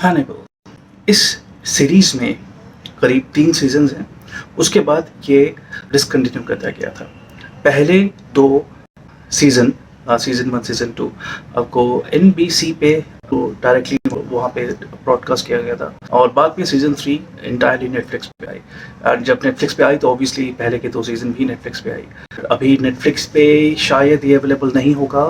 Hannibal इस series में करीब 3 सीजन्स हैं। उसके बाद ये डिसकंटिन्यू कर दिया गया था। पहले 2 सीज़न सीज़न 1 सीज़न 2 आपको NBC पे तो डायरेक्टली वहाँ पे ब्रॉडकास्ट किया गया था और बाद में सीज़न 3 इंटायरली नेटफ्लिक्स पे आई। और जब नेटफ्लिक्स पे आई तो ऑब्वियसली पहले के 2 सीज़न भी नेटफ्लिक्स पे आई। अभी नेटफ्लिक्स पे शायद ये अवेलेबल नहीं होगा।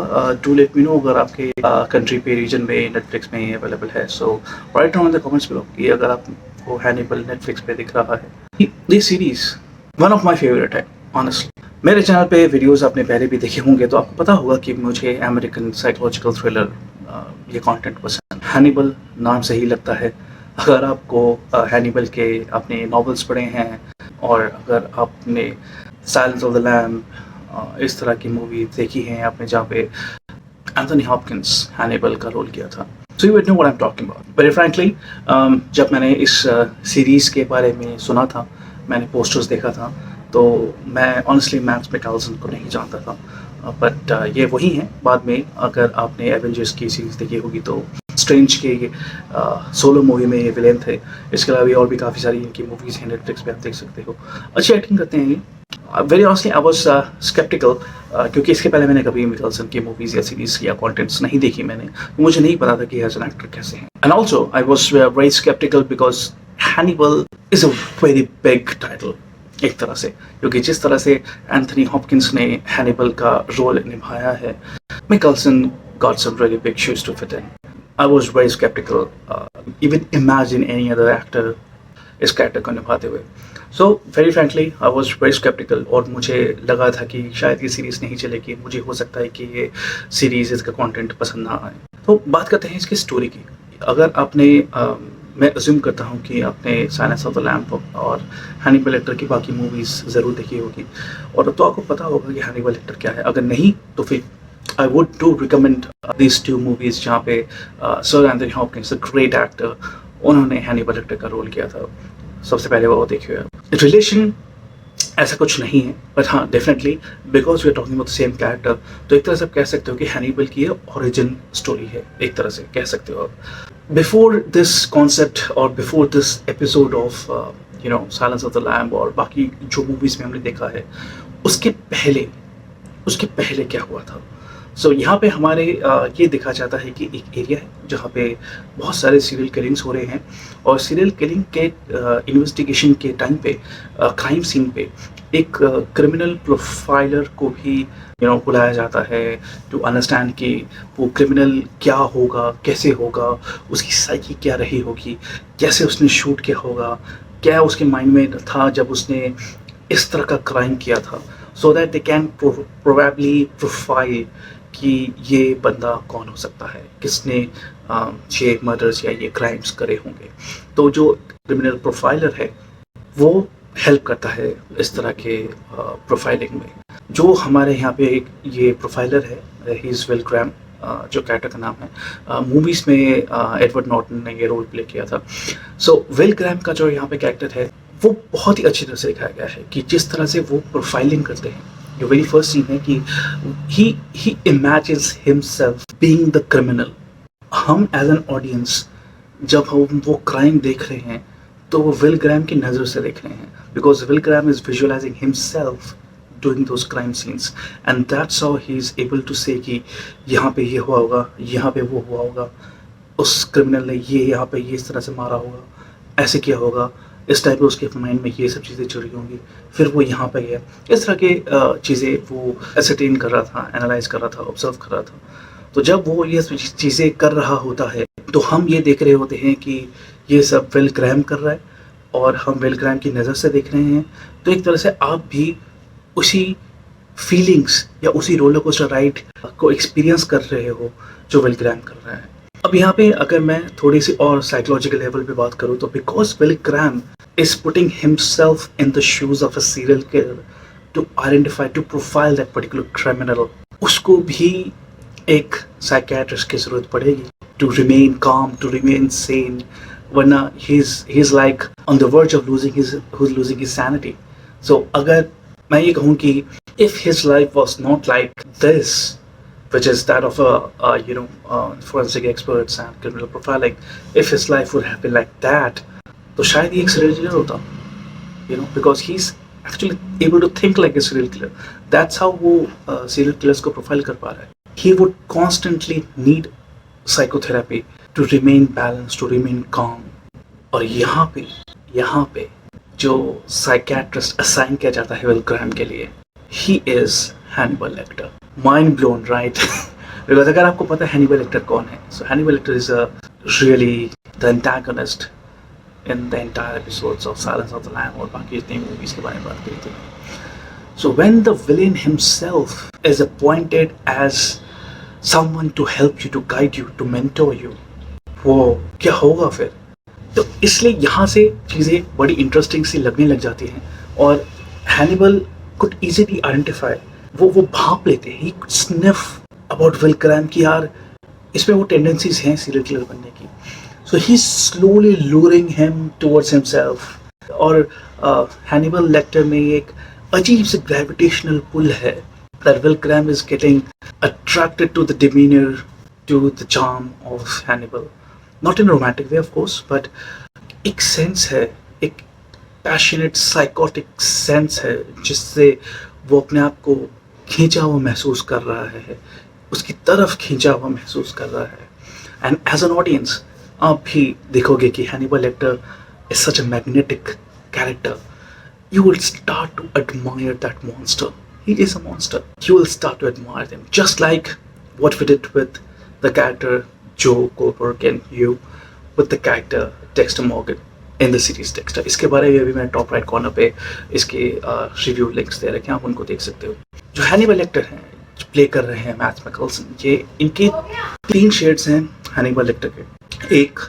डू लेट मी नो अगर आपके कंट्री पे रीजन में नेटफ्लिक्स में अवेलेबल है। So right down in the comments below कि अगर आपको हैनिबल नेटफ्लिक्स पे दिख रहा है। This series one of my favourite है ऑनेस्टली। मेरे चैनल पे वीडियोस आपने पहले भी देखे होंगे तो आपको पता होगा कि मुझे अमेरिकन साइकोलॉजिकल थ्रिलर ये कंटेंट पसंद। हैनिबल नाम से ही लगता है। अगर आपको हैनिबल के अपने नॉवेल्स पढ़े हैं और अगर आपने साइलेंस ऑफ द लैम्ब इस तरह की मूवी देखी हैं आपने जहाँ पे एंथनी हॉपकिंस हैनिबल का रोल किया था, so you would know what I am talking about. But frankly जब मैंने इस सीरीज़ के बारे में सुना था, मैंने पोस्टर्स देखा था, तो मैं ऑनेस्टली मैक्स मिकालसन को नहीं जानता था। बट ये वही हैं। बाद में अगर आपने एवेंजर्स की सीरीज़ देखी होगी तो स्ट्रेंज के ये सोलो मूवी में ये विलेन थे। इसके अलावा भी और भी काफ़ी सारी इनकी मूवीज़ हैं, नेटफ्लिक्स पे आप देख सकते हो। अच्छी एक्टिंग करते हैं ये। Very honestly I was sceptical क्योंकि इसके पहले मैंने कभी मिकालसन की मूवीज़ या सीरीज़ या कॉन्टेंट्स नहीं देखी मैंने, तो मुझे नहीं पता था कि एज एन एक्टर कैसे हैं। And also I was very sceptical because Hannibal is a very big title एक तरह से, क्योंकि जिस तरह से एंथनी हॉपकिंस ने हैनिबल का रोल निभाया है, Mikkelsen got some really big shoes to fit in. I was very sceptical even imagine any other actor इस कैरेक्टर को निभाते हुए। So very frankly I was very sceptical और मुझे लगा था कि शायद ये सीरीज़ नहीं चलेगी। मुझे हो सकता है कि ये सीरीज़ इसका कंटेंट पसंद ना आए। तो बात करते हैं इसकी स्टोरी की। अगर आपने मैं अज्यूम करता हूँ कि आपने साइलेंस ऑफ द लैम्ब और हैनिबल लेक्टर की बाकी मूवीज़ ज़रूर देखी होगी और तो आपको पता होगा कि हैनिबल लेक्टर क्या है। अगर नहीं तो फिर I would do recommend this 2 movies जहाँ पे sir Anthony Hopkins a great actor, उन्होंने हैनिबल लेक्टर का रोल किया था। सबसे पहले वो देखिए। रिलेशन ऐसा कुछ नहीं है, बट हाँ definitely because we are talking about the same character, तो एक तरह से आप कह सकते हो कि हैनिबल की ये ओरिजिन स्टोरी है, एक तरह से कह सकते हो आप। बिफोर दिस कॉन्सेप्ट और before this episode of Silence of the Lamb और बाकी जो मूवीज़ में हमने देखा है, उसके पहले क्या हुआ था। सो यहाँ पे हमारे ये देखा जाता है कि एक एरिया है जहाँ पे बहुत सारे सीरियल किलिंग्स हो रहे हैं और सीरियल किलिंग के इन्वेस्टिगेशन के टाइम पे क्राइम सीन पे एक क्रिमिनल प्रोफाइलर को भी बुलाया जाता है टू अंडरस्टैंड कि वो क्रिमिनल क्या होगा, कैसे होगा, उसकी साइकी क्या रही होगी, कैसे उसने शूट किया होगा, क्या उसके माइंड में था जब उसने इस तरह का क्राइम किया था, so that they can probably profile कि ये बंदा कौन हो सकता है, किसने ये मर्डर्स या ये क्राइम्स करे होंगे। तो जो क्रिमिनल प्रोफाइलर है वो हेल्प करता है इस तरह के प्रोफाइलिंग में। जो हमारे यहाँ पे एक ये प्रोफाइलर है, ही इज़ विल ग्रैम, जो कैरेक्टर का नाम है। मूवीज़ में एडवर्ड नॉर्टन ने ये रोल प्ले किया था। सो विल ग्रैम का जो यहाँ पे कैरेक्टर है वो बहुत ही अच्छी तरह से दिखाया गया है कि जिस तरह से वो प्रोफाइलिंग करते हैं। जो वेरी फर्स्ट सीन है कि he imagines himself being the criminal. हम एज एन ऑडियंस जब हम वो क्राइम देख रहे हैं तो वो विल ग्रैम की नज़र से देख रहे हैं, because Will Graham is visualising himself doing those crime scenes and that's how he is able to say कि यहाँ पे ये हुआ होगा, यहाँ पे वो हुआ होगा, उस क्रिमिनल ने ये यहाँ पे ये इस तरह से मारा होगा, ऐसे किया होगा, इस टाइप पे उसके माइंड में ये सब चीज़ें चल रही होंगी, फिर वो यहाँ पे गया। इस तरह के चीज़ें वो एसरटेन कर रहा था, एनालाइज कर रहा था, ऑब्जर्व कर रहा था। तो जब वो ये चीज़ें कर रहा होता है तो हम ये देख रहे होते हैं कि ये सब विल ग्रैम कर रहा है और हम विल ग्रैम की नज़र से देख रहे हैं। तो एक तरह से आप भी उसी फीलिंग्स या उसी रोलर कोस्टर राइड को एक्सपीरियंस कर रहे हो जो विल ग्रैम कर रहा है। अब यहाँ पे अगर मैं थोड़ी सी और साइकोलॉजिकल लेवल पे बात करूँ तो because Will Graham is putting himself in the shoes of a serial killer to identify, to profile that particular criminal, उसको भी एक साइकियाट्रिस्ट की ज़रूरत पड़ेगी to remain calm, to remain sane, वरना he's like on the verge of losing his sanity. So अगर मैं ये कहूँ कि if his life was not like this, which is that of forensic experts and criminal profiling. If his life would have been like that, तो शायद ये एक serial killer होता, because he's actually able to think like a serial killer. That's how वो serial killers को profile कर पा रहा है. He would constantly need psychotherapy to remain balanced, to remain calm. और यहाँ पे जो साइकेट्रिस्ट असाइन किया जाता है विल ग्रैम के लिए, he is Hannibal Lecter. Mind blown, right? Because अगर आपको पता है हैनिबल लेक्टर कौन है, so Hannibal Lecter is really the antagonist in the entire episodes of Silence of the Lamb और बाकी जितनी मूवीज के बारे में बात करी थी. So when the villain himself is appointed as someone to help you, to guide you, to mentor you, वो क्या होगा फिर? तो इसलिए यहाँ से चीज़ें बड़ी इंटरेस्टिंग सी लगने लग जाती हैं. और हैनिबल कुड इजीली आइडेंटिफाई, वो भाप लेते हैं, he could sniff about Will Graham की यार इसमें वो टेंडेंसीज हैं सीरियल किलर बनने की. So he slowly luring him towards himself. और हैनिबल लेक्टर में एक अजीब सी ग्रेविटेशनल पुल है, that Will Graham is getting attracted to the demeanour, to the charm of Hannibal. Not in a romantic way, of course, but एक sense है, एक passionate psychotic sense है जिससे वो अपने आप को खींचा हुआ महसूस कर रहा है, उसकी तरफ खींचा हुआ महसूस कर रहा है. एंड एज एन ऑडियंस आप भी देखोगे कि Hannibal Lecter is such a magnetic character. You will start to admire that monster. He is a monster. You will start to admire him, just like what we did with the character Joe Goldberg and you with the character Dexter Morgan in the series Dexter. इसके बारे में भी मैं top right corner पे इसके review links दे रखे हैं, आप उनको देख सकते हो. जो हैनिबल लेक्टर हैं, जो प्ले कर रहे हैं मैथ्स मिकल्सन, ये इनके 3 शेड्स हैं हैनिबल लेक्टर के. एक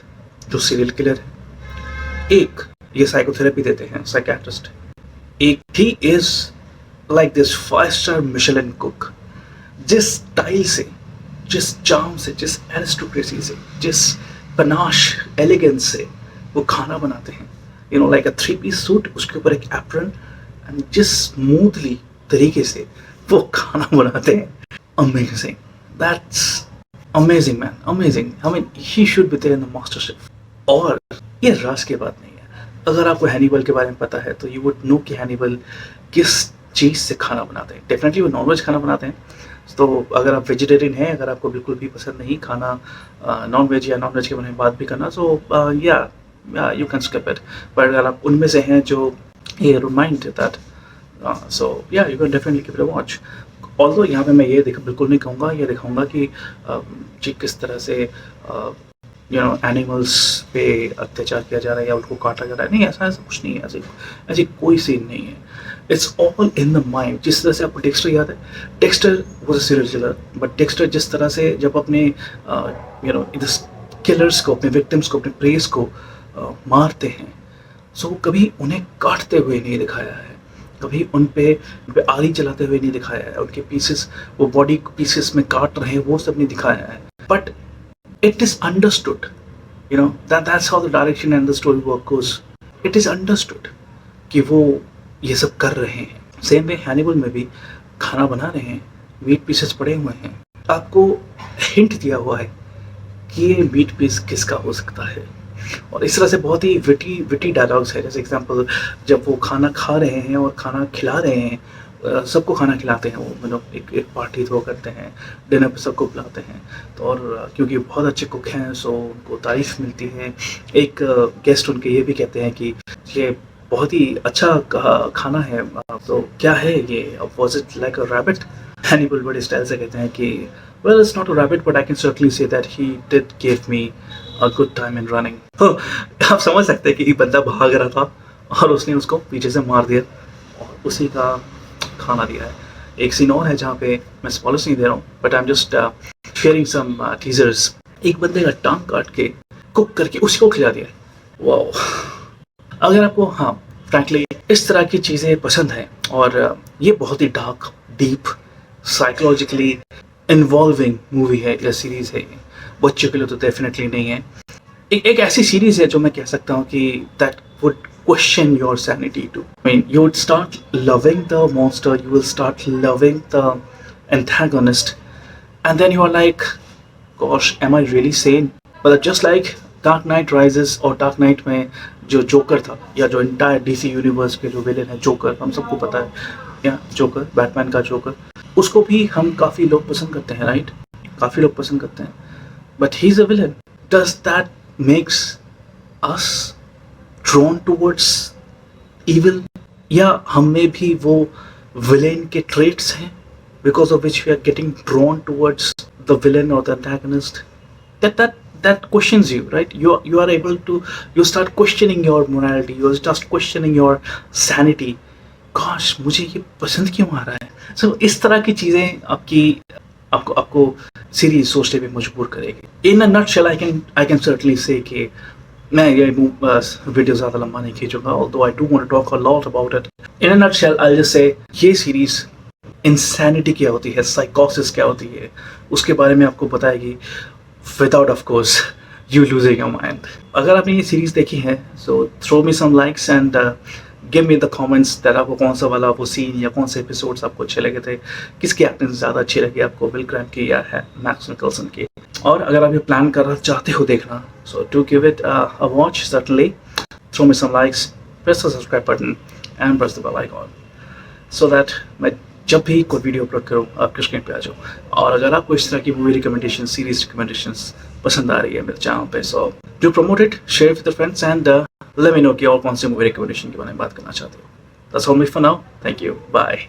जो सीरियल किलर है, एक ये साइकोथेरेपी देते हैं साइकेट्रिस्ट, एक he is like this 5-star Michelin cook. जिस स्टाइल से, जिस चार्म से, जिस एरिस्टोक्रेसी से, जिस पनाश एलिगेंस से वो खाना बनाते हैं, लाइक अ 3-piece सूट, उसके ऊपर एक एप्रन, एंड जिस स्मूथली तरीके से वो खाना बनाते हैं, amazing. That's amazing man, amazing. I mean he should be there in the MasterChef. और ये राज की बात नहीं है, अगर आपको हैनिबल के बारे में पता है तो यू वुड नो कि हैनिबल किस चीज़ से खाना बनाते हैं. डेफिनेटली वो नॉनवेज खाना बनाते हैं. तो अगर आप वेजिटेरियन हैं, अगर आपको बिल्कुल भी पसंद नहीं खाना नॉन वेज या नॉन वेज के बारे में बात भी करना, सो या यू कैन स्किप इट. पर अगर आप उनमें से हैं जो ये रिमाइंड दैट, सो या you can definitely give it a watch. Although यहाँ पे मैं ये बिल्कुल नहीं कहूँगा, ये दिखाऊँगा कि जी किस तरह से एनिमल्स पे अत्याचार किया जा रहा है या उनको काटा जा रहा है. नहीं, ऐसा कुछ नहीं है, ऐसी कोई सीन नहीं है. It's all in the mind. जिस तरह से आपको डेक्स्टर याद है, Dexter was a serial killer, but Dexter जिस तरह से जब अपने किलर्स को, अपने विक्टिम्स को, अपने प्रेस को मारते हैं, सो कभी उन्हें काटते हुए नहीं दिखाया है, कभी उन पे आरी चलाते हुए नहीं दिखाया है, उनके पीसेस, वो बॉडी पीसेस में काट रहे हैं, वो सब नहीं दिखाया है. But it is understood, that's how the direction and the story work goes. It is understood कि वो ये सब कर रहे हैं. सेम वे हैनिबल में भी खाना बना रहे हैं, मीट पीसेस पड़े हुए हैं, आपको हिंट दिया हुआ है कि ये मीट पीस किसका हो सकता है. और इस तरह से बहुत ही विटी डायलॉग्स है. जैसे एग्जांपल, जब वो खाना खा रहे हैं और खाना खिला रहे हैं, सबको खाना खिलाते हैं, वो एक पार्टी थ्रो करते हैं, डिनर पे सबको बुलाते हैं. तो और क्योंकि बहुत अच्छे कुक हैं, सो उनको तारीफ मिलती है. एक गेस्ट उनके ये भी कहते हैं कि ये बहुत ही अच्छा खाना है, तो क्या है ये, was it like a rabbit? Hannibal बड़े स्टाइल से कहते हैं कि well it's not a rabbit, but I can certainly say that he did give me a good time in running. तो आप समझ सकते हैं कि एक बंदा भाग रहा था और उसने उसको पीछे से मार दिया और उसी का खाना दिया है. एक सीन और है जहाँ पे मैं स्पॉयलर्स नहीं दे रहा हूँ, but I am just sharing some teasers. एक बंदे का टांग काट के कुक करके उसी को खिला दिया. वाओ. अगर आपको फ्रैंकली इस तरह की चीज़ें पसंद हैं, और ये बहुत ही dark, deep, psychologically involving movie है या सीरीज़ है, बच्चों के लिए तो डेफिनेटली नहीं है. एक ऐसी सीरीज़ है जो मैं कह सकता हूँ कि that would question your sanity too. I mean, you would start loving the monster, you will start loving the antagonist, and then you are like, gosh, am I really sane? मतलब just like Dark Knight Rises और Dark Knight में जो joker था, या जो entire DC universe के जो villain है जोकर, हम सबको पता है, या जोकर, बैटमैन का जोकर, उसको भी हम काफ़ी लोग पसंद करते हैं, राइट? काफ़ी लोग पसंद करते हैं, but he is a villain. Does that makes us drawn towards evil, या हम में भी वो विलेन के ट्रेट्स हैं because of which we are getting drawn towards the villain or the antagonist? That questions you, right? You are able to, you start questioning your morality, you start questioning your sanity. Gosh, मुझे ये पसंद क्यों आ रहा है? So इस तरह की चीज़ें आपको सीरीज सोचने पे मजबूर करेगी. In a nutshell, I can certainly say कि मैं ये वीडियो ज़्यादा लंबा नहीं खींचूंगा, although I do want to talk a lot about it. In a nutshell, I'll just say ये सीरीज इंसैनिटी क्या होती है, साइकोसिस क्या होती है, उसके बारे में आपको बताएगी, without of course you losing your mind. अगर आपने ये सीरीज देखी है, so throw me some likes and give me the comments that आपको कौन सा वाला वो सीन या कौन से एपिसोड्स आपको अच्छे लगे थे, किसकी एक्टिंग ज़्यादा अच्छी लगी आपको, विल ग्रैम की या है मैक्स निकल्सन की. और अगर आप ये प्लान करना चाहते हो देखना, so to give it a watch certainly, throw me some likes, press the subscribe button and press the bell icon, so that मैं जब भी कोई वीडियो अपलोड करूँ आपके स्क्रीन पे आ जाओ. और अगर आपको इस तरह की मूवी रिकमेंडेशन, सीरीज रिकमेंडेशंस पसंद आ रही है मेरे चैनल पे, so do promote it, share with friends and let me know कि और कौन से मूवी रिकमेंडेशन के बारे में बात करना चाहते हो. That's all me for now. Thank you. Bye.